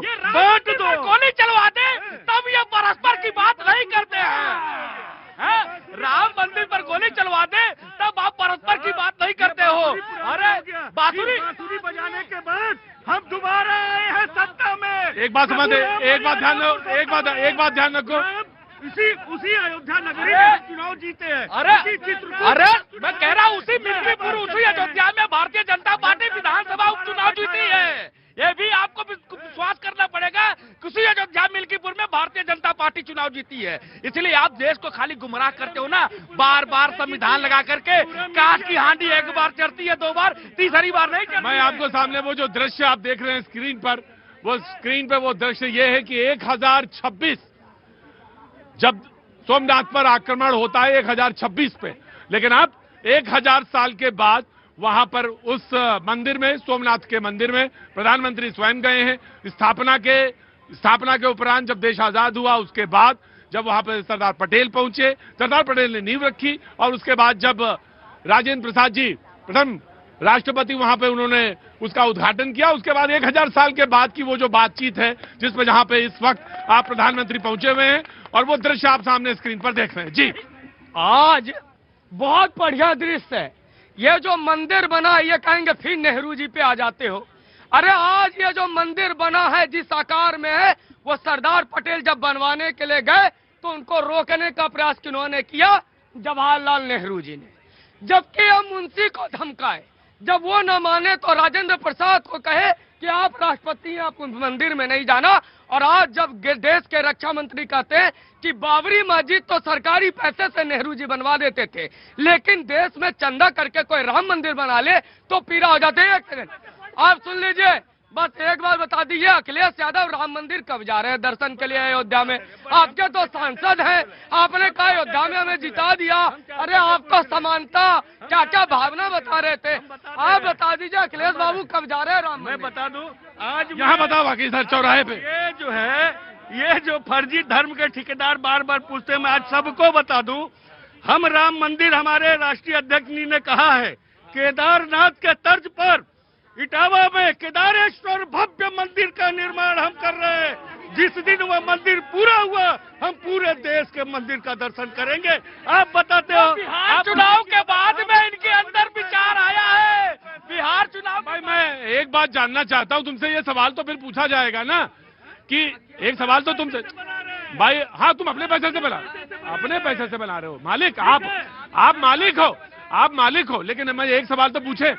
बांट दो। गोली चलवा दे तब ये परस्पर की बात नहीं करते हैं। राम मंदिर पर गोली चलवा दे तब आप परस्पर की बात नहीं करते हो। अरे बांसुरी बजाने के बाद हम दोबारा आए हैं सत्ता में। एक बात समझ, एक बात ध्यान रखो, उसी अयोध्या नगरी में चुनाव जीते हैं। अरे मैं कह रहा हूँ उसी मिल्कीपुर, उसी अयोध्या में भारतीय जनता पार्टी विधानसभा उपचुनाव जीती है। ये भी आपको विश्वास करना पड़ेगा। किसी अयोध्या मिल्कीपुर में भारतीय जनता पार्टी चुनाव जीती है। इसलिए आप देश को खाली गुमराह करते हो ना, बार बार संविधान लगा करके। काश की हांडी एक बार चढ़ती है, दो बार, तीसरी बार नहीं चढ़ती। मैं आपको सामने वो जो दृश्य आप देख रहे हैं स्क्रीन पर, वो दृश्य ये है कि 1026 जब सोमनाथ पर आक्रमण होता है 1026 पे, लेकिन अब 1000 साल के बाद वहां पर उस मंदिर में, सोमनाथ के मंदिर में प्रधानमंत्री स्वयं गए हैं। स्थापना के उपरांत जब देश आजाद हुआ, उसके बाद जब वहां पर सरदार पटेल पहुंचे, सरदार पटेल ने नींव रखी, और उसके बाद जब राजेंद्र प्रसाद जी प्रथम राष्ट्रपति वहां पे उन्होंने उसका उद्घाटन किया। उसके बाद 1000 साल के बाद की वो जो बातचीत है, जिसमें जहां पे इस वक्त आप प्रधानमंत्री पहुंचे हुए हैं, और वो दृश्य आप सामने स्क्रीन पर देख रहे हैं। जी, आज बहुत बढ़िया दृश्य है। ये जो मंदिर बना, ये कहेंगे फिर नेहरू जी पे आ जाते हो। अरे आज ये जो मंदिर बना है, जिस आकार में है, वो सरदार पटेल जब बनवाने के लिए गए तो उनको रोकने का प्रयास किन्होंने किया? जवाहरलाल नेहरू जी ने। जबकि हम उनसी को धमकाए, जब वो न माने तो राजेंद्र प्रसाद को कहे कि आप राष्ट्रपति हैं, आप मंदिर में नहीं जाना। और आज जब देश के रक्षा मंत्री कहते हैं कि बाबरी मस्जिद तो सरकारी पैसे से नेहरू जी बनवा देते थे, लेकिन देश में चंदा करके कोई राम मंदिर बना ले तो पीड़ा हो जाते हैं। एक सेकंड आप सुन लीजिए, बस एक बार बता दीजिए, अखिलेश यादव राम मंदिर कब जा रहे हैं दर्शन के लिए अयोध्या में? आपके तो सांसद हैं, आपने कहा अयोध्या में हमें जिता दिया। अरे आपको समानता क्या क्या भावना बता रहे थे, आप बता दीजिए अखिलेश बाबू कब जा रहे हैं राम मंदिर? मैं बता दूं, आज यहाँ बताओ बाकी सर चौराहे पे ये जो है, ये जो फर्जी धर्म के ठेकेदार बार बार पूछते हैं, मैं आज सबको बता दूं, हम राम मंदिर, हमारे राष्ट्रीय अध्यक्ष जी ने कहा है, केदारनाथ के तर्ज पर इटावा में केदारेश्वर भव्य मंदिर का निर्माण हम कर रहे हैं। जिस दिन वह मंदिर पूरा हुआ, हम पूरे देश के मंदिर का दर्शन करेंगे। आप बताते हो बिहार चुनाव के बाद में इनके अंदर विचार आया है। बिहार चुनाव भाई, मैं एक बात जानना चाहता हूं तुमसे, ये सवाल तो फिर पूछा जाएगा ना कि एक सवाल तो तुमसे भाई, हाँ तुम अपने पैसे से बना रहे हो मालिक, आप मालिक हो, लेकिन मैं एक सवाल तो पूछे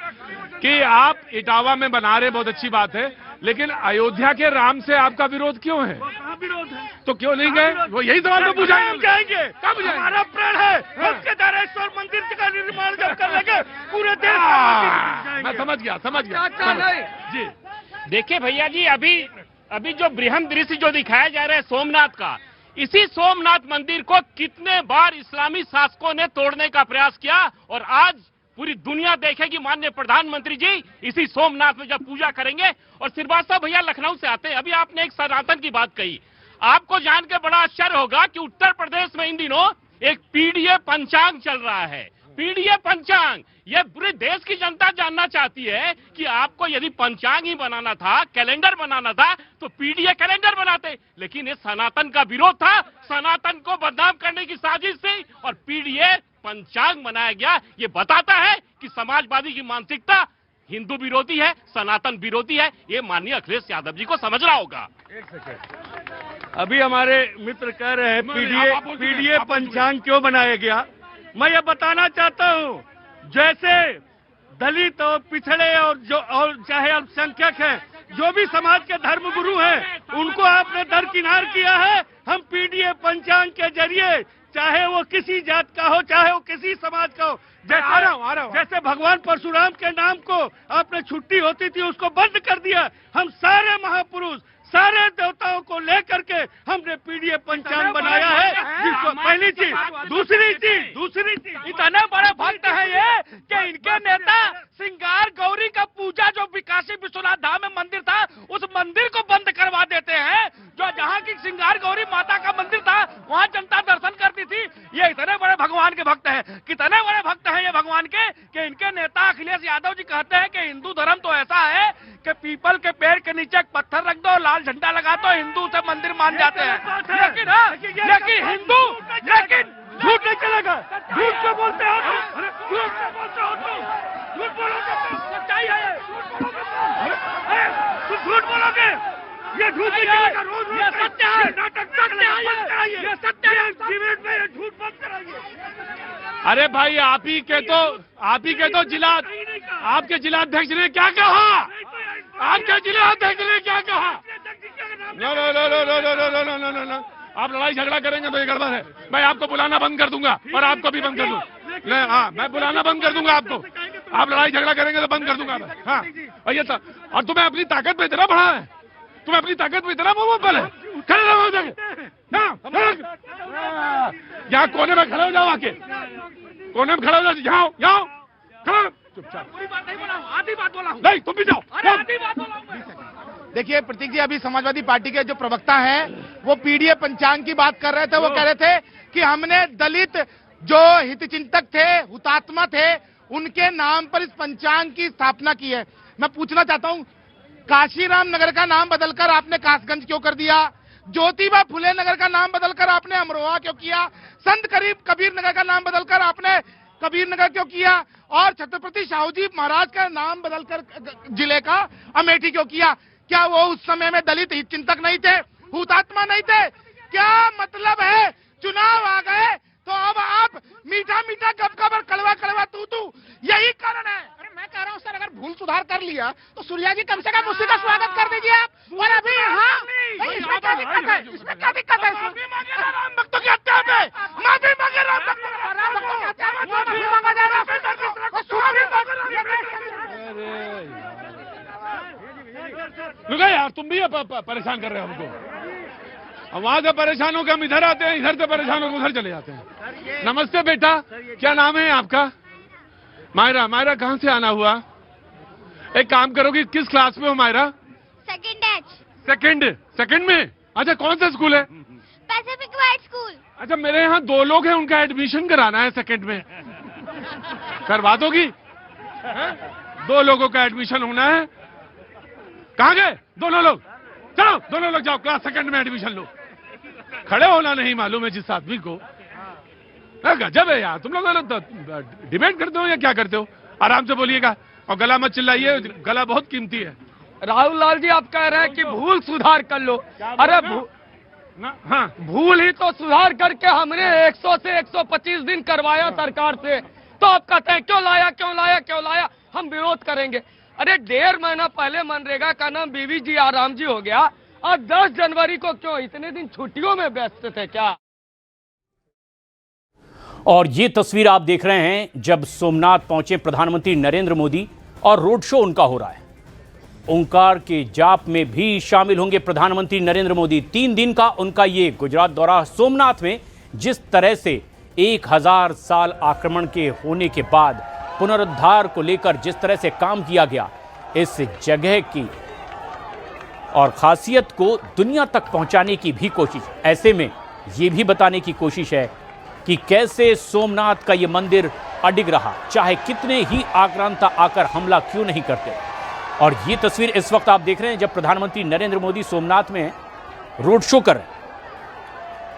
कि आप इटावा में बना रहे, बहुत अच्छी बात है, लेकिन अयोध्या के राम से आपका विरोध क्यों है? कहाँ विरोध है? तो क्यों नहीं गए? वो यही सवाल तो पूछा। हम जाएंगे, कब जाएंगे? हमारा प्रण है, हम केदारेश्वर मंदिर का निर्माण जब कर लेंगे पूरे देश का। मैं समझ गया। जी देखिए भैया जी, अभी जो बृहद दृश्य जो दिखाया जा रहा है सोमनाथ का, इसी सोमनाथ मंदिर को कितने बार इस्लामी शासकों ने तोड़ने का प्रयास किया, और आज पूरी दुनिया देखेगी माननीय प्रधानमंत्री जी इसी सोमनाथ में जब पूजा करेंगे। और श्रीवास्तव भैया लखनऊ से आते हैं, अभी आपने एक सनातन की बात कही, आपको जान के बड़ा आश्चर्य होगा कि उत्तर प्रदेश में इन दिनों एक पीडीए पंचांग चल रहा है। पीडीए पंचांग, ये पूरे देश की जनता जानना चाहती है कि आपको यदि पंचांग ही बनाना था, कैलेंडर बनाना था, तो पीडीए कैलेंडर बनाते, लेकिन ये सनातन का विरोध था, सनातन को बदनाम करने की साजिश थी, और पीडीए पंचांग बनाया गया। ये बताता है कि समाजवादी की मानसिकता हिंदू विरोधी है, सनातन विरोधी है। ये माननीय अखिलेश यादव जी को समझना होगा। एक सेकंड, अभी हमारे मित्र कह रहे हैं पीडीए पंचांग क्यों बनाया गया। मैं ये बताना चाहता हूँ, जैसे दलित और पिछड़े और चाहे अल्पसंख्यक हैं, जो भी समाज के धर्म गुरु हैं, उनको आपने दरकिनार किया है। हम पीडीए पंचांग के जरिए, चाहे वो किसी जात का हो, चाहे वो किसी समाज का हो, जैसे भगवान परशुराम के नाम को आपने छुट्टी होती थी उसको बंद कर दिया। हम सारे महापुरुष, सारे देवताओं को लेकर के हमने पीडीए पंचांग बनाया है, जिसको पहली चीज। दूसरी चीज इतने बड़े भक्त हैं ये कि इनके नेता श्रृंगार गौरी का पूजा जो काशी विश्वनाथ धाम में मंदिर था, उस मंदिर को बंद करवा देते हैं। जो जहाँ की श्रृंगार गौरी माता का मंदिर था, वहाँ जनता दर्शन करती थी। ये इतने बड़े भगवान के भक्त हैं, कितने बड़े भक्त हैं ये भगवान के, कि इनके नेता अखिलेश यादव जी कहते हैं कि हिंदू धर्म तो ऐसा है कि पीपल के पेड़ के नीचे एक पत्थर रख दो, दो, लाल झंडा लगा दो, हिंदू से मंदिर मान जाते हैं। लेकिन हिंदू, लेकिन झूठ नहीं चलेगा। झूठ क्यों बोलते हो तुम? झूठ क्यों बोलते हो तुम? झूठ बोलोगे तुम? सच्चाई है। तुम झूठ बोलोगे, ये झूठ नहीं चलेगा। रोज ये सत्य है, नाटक सत्य है, ये सत्य है। डिबेट में ये झूठ मत कराइए। अरे भाई आप ही के तो जिला, आपके जिलाध्यक्ष ने क्या कहा? आपके जिलाध्यक्ष ने क्या कहा? No no no no no no no no no no, आप लड़ाई झगड़ा करेंगे तो ये गड़बड़ है। मैं आपको बुलाना बंद कर दूंगा और आपको भी बंद कर दूंगा। हाँ, मैं बुलाना बंद कर दूंगा आपको। आप लड़ाई झगड़ा करेंगे तो बंद कर दूंगा मैं। हाँ, और ये और तुम्हें अपनी ताकत पे इतना बढ़ा है, तुम्हें अपनी ताकत पे इतना मोहब्बत है। खड़े रहो यहाँ कोने में खड़े हो जाओ, आके कोने में खड़े हो जाओ। जाओ जाओ, खड़े चुपचाप। आधी बात बोला हूं। नहीं, तुम भी जाओ। आधी बात बोला हूं। देखिए प्रतीक जी, अभी समाजवादी पार्टी के जो प्रवक्ता हैं वो पीडीए पंचांग की बात कर रहे थे। वो कह रहे थे कि हमने दलित जो हितचिंतक थे, हुतात्मा थे, उनके नाम पर इस पंचांग की स्थापना की है। मैं पूछना चाहता हूं, काशीराम नगर का नाम बदलकर आपने कासगंज क्यों कर दिया? ज्योतिबा फुले नगर का नाम बदलकर आपने अमरोहा क्यों किया? संत कबीर नगर का नाम बदलकर आपने कबीर नगर क्यों किया? और छत्रपति शाहूजी महाराज का नाम बदलकर जिले का अमेठी क्यों किया? क्या वो उस समय में दलित हितचिंतक नहीं थे, हुतात्मा नहीं थे? क्या मतलब है? चुनाव आ गए तो अब आप मीठा मीठा गप और कड़वा कड़वा तू, यही कारण है। अरे मैं कह रहा हूँ सर, अगर भूल सुधार कर लिया तो सूर्या जी कम से कम उसी का स्वागत कर दीजिए आप। और अभी इसमें क्या दिक्कत है? इसमें क्या दिक्कत है? राम भक्तों की हत्या पे माफी मांगे, राम भक्तों की हत्या में माफी मांगा जा रहा है। यार तुम भी परेशान कर रहे हो हमको। वहां से परेशान होकर हम इधर आते हैं, इधर से परेशान होकर उधर चले जाते हैं। नमस्ते बेटा, क्या नाम है आपका? मायरा। मायरा कहाँ से आना हुआ? एक काम करोगी, किस क्लास में हो मायरा? सेकंड में? अच्छा, कौन सा स्कूल है? Pacific white school. अच्छा, मेरे यहाँ 2 लोग हैं, उनका एडमिशन कराना है सेकंड में। करवा दोगी? 2 लोगों का एडमिशन होना है। कहाँ गए दोनों लोग? चलो दोनों लोग जाओ, क्लास सेकंड में एडमिशन लो। खड़े होना नहीं मालूम है जिस आदमी को। गजब है यार, तुम लोग डिबेट करते हो या क्या करते हो? आराम से बोलिएगा और गला मत चिल्लाइए, गला बहुत कीमती है। राहुल लाल जी, आप कह रहे हैं कि भूल सुधार कर लो। अरे हाँ, भूल ही तो सुधार करके हमने 100 से 125 दिन करवाया सरकार से, तो आप कहते हैं क्यों लाया? हम विरोध करेंगे। अरे 1.5 महीना पहले मनरेगा का नाम बीवी जी आराम जी हो गया, और 10 जनवरी को क्यों? इतने दिन छुट्टियों में व्यस्त थे क्या? और ये तस्वीर आप देख रहे हैं जब सोमनाथ पहुंचे प्रधानमंत्री नरेंद्र मोदी और रोड शो उनका हो रहा है। ओंकार के जाप में भी शामिल होंगे प्रधानमंत्री नरेंद्र मोदी। 3 दिन का उनका ये गुजरात दौरा। सोमनाथ में जिस तरह से 1000 साल आक्रमण के होने के बाद पुनरुद्धार को लेकर जिस तरह से काम किया गया, इस जगह की और खासियत को दुनिया तक पहुंचाने की भी कोशिश। ऐसे में ये भी बताने की कोशिश है कि कैसे सोमनाथ का ये मंदिर अडिग रहा, चाहे कितने ही आक्रांता आकर हमला क्यों नहीं करते। और ये तस्वीर इस वक्त आप देख रहे हैं जब प्रधानमंत्री नरेंद्र मोदी सोमनाथ में रोड शो कर रहे हैं।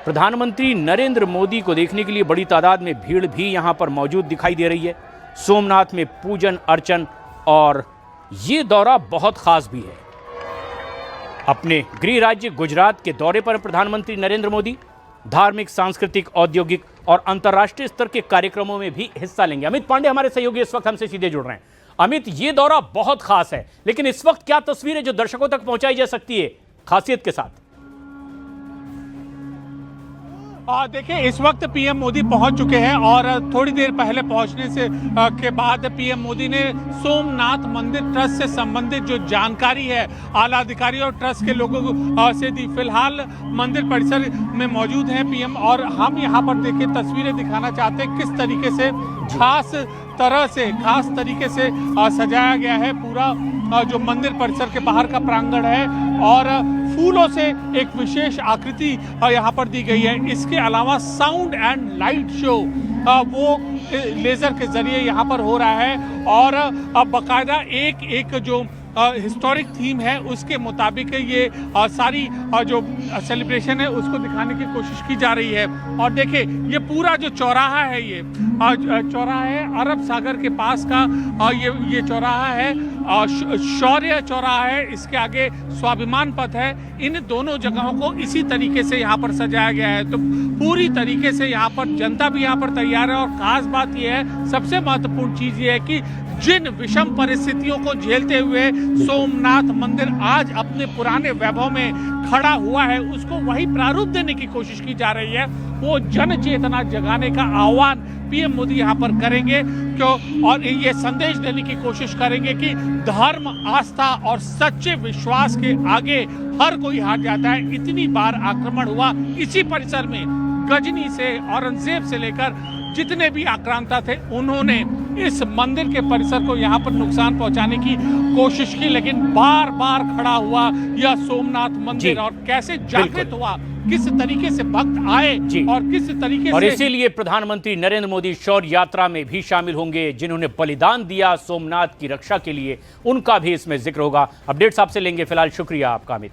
प्रधानमंत्री नरेंद्र मोदी को देखने के लिए बड़ी तादाद में भीड़ भी यहां पर मौजूद दिखाई दे रही है। सोमनाथ में पूजन अर्चन, और ये दौरा बहुत खास भी है। अपने गृह राज्य गुजरात के दौरे पर प्रधानमंत्री नरेंद्र मोदी धार्मिक, सांस्कृतिक, औद्योगिक और अंतर्राष्ट्रीय स्तर के कार्यक्रमों में भी हिस्सा लेंगे। अमित पांडे हमारे सहयोगी इस वक्त हमसे सीधे जुड़ रहे हैं। अमित, ये दौरा बहुत खास है, लेकिन इस वक्त क्या तस्वीर है जो दर्शकों तक पहुंचाई जा सकती है खासियत के साथ? देखिए, इस वक्त पीएम मोदी पहुंच चुके हैं और थोड़ी देर पहले पहुंचने से के बाद पीएम मोदी ने सोमनाथ मंदिर ट्रस्ट से संबंधित जो जानकारी है आला अधिकारी और ट्रस्ट के लोगों से दी। फिलहाल मंदिर परिसर में मौजूद हैं पीएम, और हम यहां पर देखिए तस्वीरें दिखाना चाहते हैं किस तरीके से खास तरीके से सजाया गया है पूरा जो मंदिर परिसर के बाहर का प्रांगण है, और फूलों से एक विशेष आकृति यहाँ पर दी गई है। इसके अलावा साउंड एंड लाइट शो वो लेजर के जरिए यहाँ पर हो रहा है, और बाकायदा एक जो हिस्टोरिक थीम है उसके मुताबिक ये सारी जो सेलिब्रेशन है उसको दिखाने की कोशिश की जा रही है। और देखिए ये पूरा जो चौराहा है, ये चौराहा है अरब सागर के पास का, ये चौराहा है शौर्य चौराहा है, इसके आगे स्वाभिमान पथ है। इन दोनों जगहों को इसी तरीके से यहाँ पर सजाया गया है। तो पूरी तरीके से यहाँ पर जनता भी यहाँ पर तैयार है। और खास बात यह है, सबसे महत्वपूर्ण चीज ये है कि जिन विषम परिस्थितियों को झेलते हुए सोमनाथ मंदिर आज अपने पुराने वैभव में खड़ा हुआ है, उसको वही प्रारूप देने की कोशिश की जा रही है। वो जन चेतना जगाने का आह्वान पीएम मोदी यहाँ पर करेंगे और ये संदेश देने की कोशिश करेंगे कि धर्म, आस्था और सच्चे विश्वास के आगे हर कोई हार जाता है। इतनी बार आक्रमण हुआ इसी परिसर में, गजनी से, औरंगजेब से लेकर जितने भी आक्रांता थे, उन्होंने इस मंदिर के परिसर को यहाँ पर नुकसान पहुंचाने की कोशिश की, लेकिन बार बार खड़ा हुआ यह सोमनाथ मंदिर और कैसे जागृत हुआ, किस तरीके से भक्त आए और किस तरीके और से। इसीलिए प्रधानमंत्री नरेंद्र मोदी शौर्य यात्रा में भी शामिल होंगे। जिन्होंने बलिदान दिया सोमनाथ की रक्षा के लिए, उनका भी इसमें जिक्र होगा। अपडेट्स आपसे लेंगे। फिलहाल शुक्रिया आपका अमित।